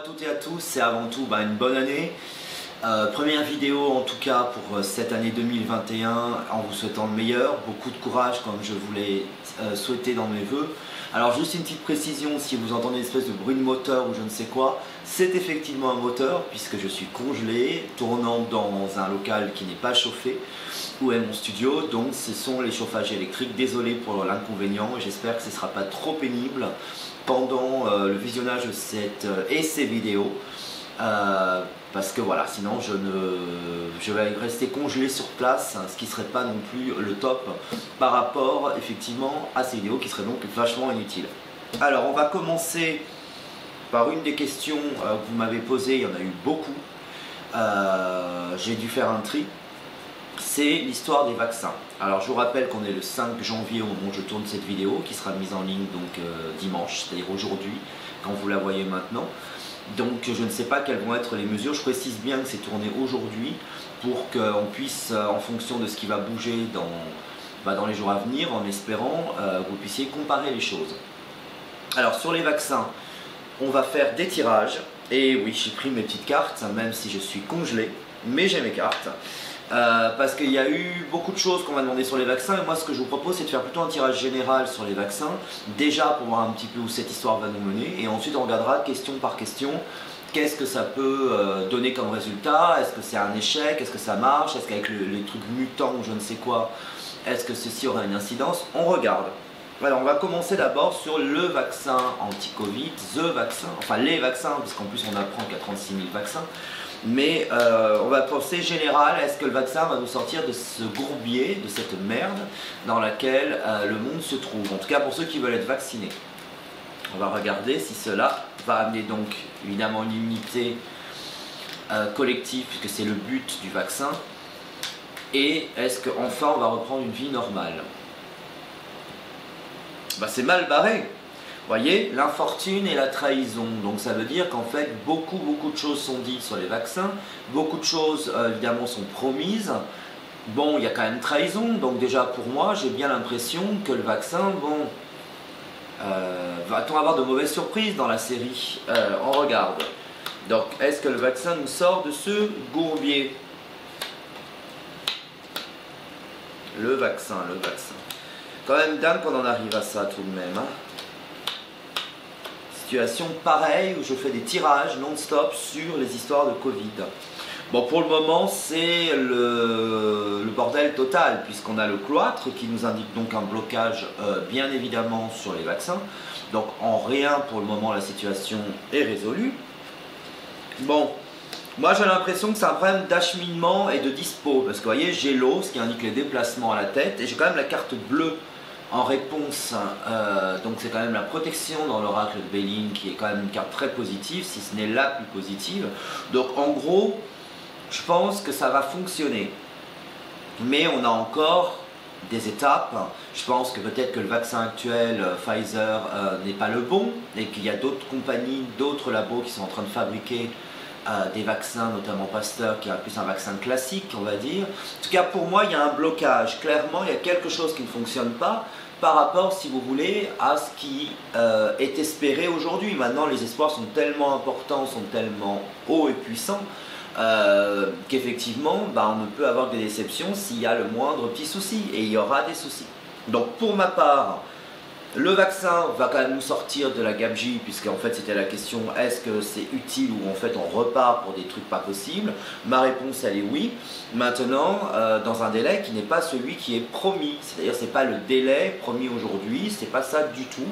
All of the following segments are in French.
toutes et à tous et avant tout une bonne année. Première vidéo en tout cas pour cette année 2021 en vous souhaitant le meilleur, beaucoup de courage comme je vous l'ai souhaité dans mes vœux. Alors juste une petite précision, si vous entendez une espèce de bruit de moteur ou je ne sais quoi, c'est effectivement un moteur puisque je suis congelé, tournant dans un local qui n'est pas chauffé, où est mon studio, donc ce sont les chauffages électriques. Désolé pour l'inconvénient, j'espère que ce ne sera pas trop pénible pendant le visionnage de ces vidéos. Parce que voilà, sinon je vais rester congelé sur place, ce qui serait pas non plus le top par rapport effectivement à ces vidéos qui seraient donc vachement inutiles. Alors on va commencer par une des questions que vous m'avez posées, il y en a eu beaucoup. J'ai dû faire un tri. C'est l'histoire des vaccins. Alors je vous rappelle qu'on est le 5 janvier au moment où je tourne cette vidéo qui sera mise en ligne donc dimanche, c'est-à-dire aujourd'hui quand vous la voyez maintenant. Donc je ne sais pas quelles vont être les mesures, je précise bien que c'est tourné aujourd'hui pour qu'on puisse, en fonction de ce qui va bouger dans les jours à venir, en espérant que vous puissiez comparer les choses. Alors sur les vaccins, on va faire des tirages, et oui j'ai pris mes petites cartes, même si je suis congelé, mais j'ai mes cartes. Parce qu'il y a eu beaucoup de choses qu'on m'a demandé sur les vaccins et moi ce que je vous propose c'est de faire plutôt un tirage général sur les vaccins, déjà pour voir un petit peu où cette histoire va nous mener, et ensuite on regardera question par question qu'est-ce que ça peut donner comme résultat, est-ce que c'est un échec, est-ce que ça marche, est-ce qu'avec les trucs mutants ou je ne sais quoi, est-ce que ceci aura une incidence, on regarde. Alors on va commencer d'abord sur le vaccin anti-Covid, enfin les vaccins, puisqu'en plus on apprend qu'il y a 36 000 vaccins. Mais on va penser général, est-ce que le vaccin va nous sortir de ce bourbier, de cette merde dans laquelle le monde se trouve, en tout cas pour ceux qui veulent être vaccinés. On va regarder si cela va amener donc évidemment une immunité collective, puisque c'est le but du vaccin, et est-ce qu'enfin on va reprendre une vie normale. C'est mal barré. Vous voyez, l'infortune et la trahison, donc ça veut dire qu'en fait beaucoup de choses sont dites sur les vaccins, beaucoup de choses évidemment sont promises. Bon, il y a quand même trahison, donc déjà pour moi j'ai bien l'impression que le vaccin, va-t-on avoir de mauvaises surprises dans la série? On regarde. Donc est-ce que le vaccin nous sort de ce bourbier? Le vaccin. Quand même dingue qu'on en arrive à ça tout de même, hein. Situation pareille où je fais des tirages non-stop sur les histoires de Covid. Bon, pour le moment, c'est le bordel total, puisqu'on a le cloître qui nous indique donc un blocage, bien évidemment, sur les vaccins. Donc, en rien, pour le moment, la situation est résolue. Bon, moi j'ai l'impression que c'est un problème d'acheminement et de dispo, parce que vous voyez, j'ai l'eau, ce qui indique les déplacements à la tête, et j'ai quand même la carte bleue en réponse, donc c'est quand même la protection dans l'oracle de Béline qui est quand même une carte très positive, si ce n'est la plus positive. Donc en gros, je pense que ça va fonctionner. Mais on a encore des étapes. Je pense que peut-être que le vaccin actuel, Pfizer, n'est pas le bon, et qu'il y a d'autres compagnies, d'autres labos qui sont en train de fabriquer des vaccins, notamment Pasteur, qui est plus un vaccin classique, on va dire. En tout cas, pour moi, il y a un blocage. Clairement, il y a quelque chose qui ne fonctionne pas par rapport, si vous voulez, à ce qui est espéré aujourd'hui. Maintenant, les espoirs sont tellement importants, sont tellement hauts et puissants, qu'effectivement, on ne peut avoir que des déceptions s'il y a le moindre petit souci. Et il y aura des soucis. Donc, pour ma part, le vaccin va quand même nous sortir de la gabegie, puisqu'en fait c'était la question, est-ce que c'est utile ou en fait on repart pour des trucs pas possibles? Ma réponse elle est oui. Maintenant, dans un délai qui n'est pas celui qui est promis, c'est-à-dire c'est pas le délai promis aujourd'hui, c'est pas ça du tout.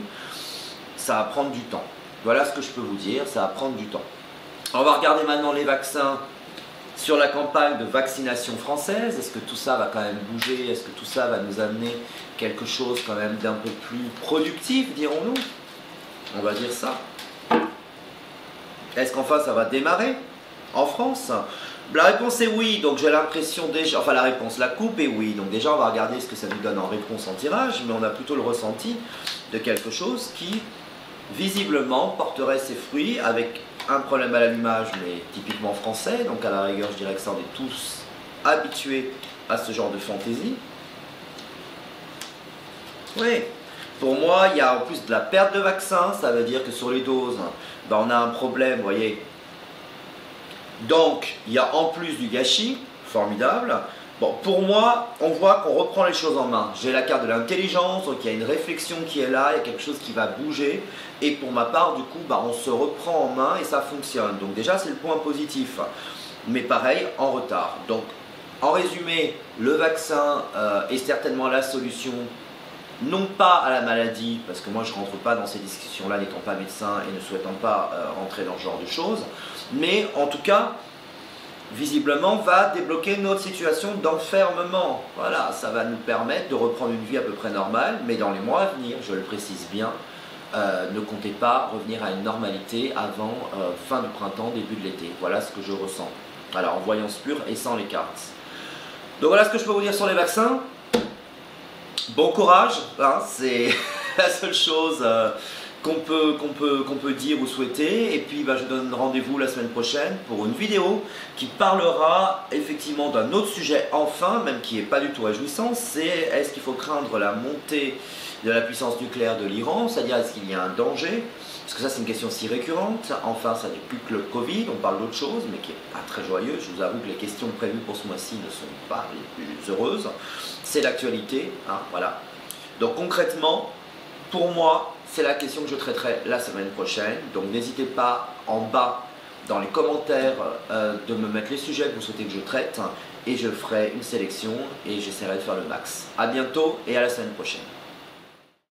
Ça va prendre du temps. Voilà ce que je peux vous dire, ça va prendre du temps. On va regarder maintenant les vaccins sur la campagne de vaccination française. Est-ce que tout ça va quand même bouger? Est-ce que tout ça va nous amener quelque chose quand même d'un peu plus productif, dirons-nous? On va dire ça. Est-ce qu'enfin ça va démarrer en France? La réponse est oui, donc j'ai l'impression déjà, enfin la coupe est oui, donc déjà on va regarder ce que ça nous donne en réponse en tirage, mais on a plutôt le ressenti de quelque chose qui visiblement porterait ses fruits avec un problème à l'allumage, mais typiquement français, donc à la rigueur je dirais que ça on est tous habitués à ce genre de fantaisie. Oui, pour moi il y a en plus de la perte de vaccin, ça veut dire que sur les doses, ben, on a un problème, vous voyez. Donc, il y a en plus du gâchis, formidable. Bon, pour moi, on voit qu'on reprend les choses en main. J'ai la carte de l'intelligence, donc il y a une réflexion qui est là, il y a quelque chose qui va bouger. Et pour ma part, du coup, bah, on se reprend en main et ça fonctionne. Donc déjà, c'est le point positif. Mais pareil, en retard. Donc, en résumé, le vaccin est certainement la solution, non pas à la maladie, parce que moi je ne rentre pas dans ces discussions-là n'étant pas médecin et ne souhaitant pas rentrer dans ce genre de choses, mais en tout cas, visiblement, va débloquer notre situation d'enfermement. Voilà, ça va nous permettre de reprendre une vie à peu près normale, mais dans les mois à venir, je le précise bien, ne comptez pas revenir à une normalité avant fin du printemps, début de l'été. Voilà ce que je ressens. Alors, en voyance pure et sans les cartes. Donc voilà ce que je peux vous dire sur les vaccins. Bon courage, hein, c'est la seule chose qu'on peut dire ou souhaiter. Et puis bah, je donne rendez-vous la semaine prochaine pour une vidéo qui parlera effectivement d'un autre sujet enfin, même qui n'est pas du tout réjouissant, c'est est-ce qu'il faut craindre la montée de la puissance nucléaire de l'Iran, c'est-à-dire est-ce qu'il y a un danger? Parce que ça c'est une question si récurrente. Enfin, ça n'est plus que le Covid, on parle d'autre chose, mais qui n'est pas très joyeux. Je vous avoue que les questions prévues pour ce mois-ci ne sont pas les plus heureuses. C'est l'actualité, hein, voilà. Donc concrètement, pour moi, c'est la question que je traiterai la semaine prochaine. Donc n'hésitez pas en bas dans les commentaires de me mettre les sujets que vous souhaitez que je traite et je ferai une sélection et j'essaierai de faire le max. A bientôt et à la semaine prochaine.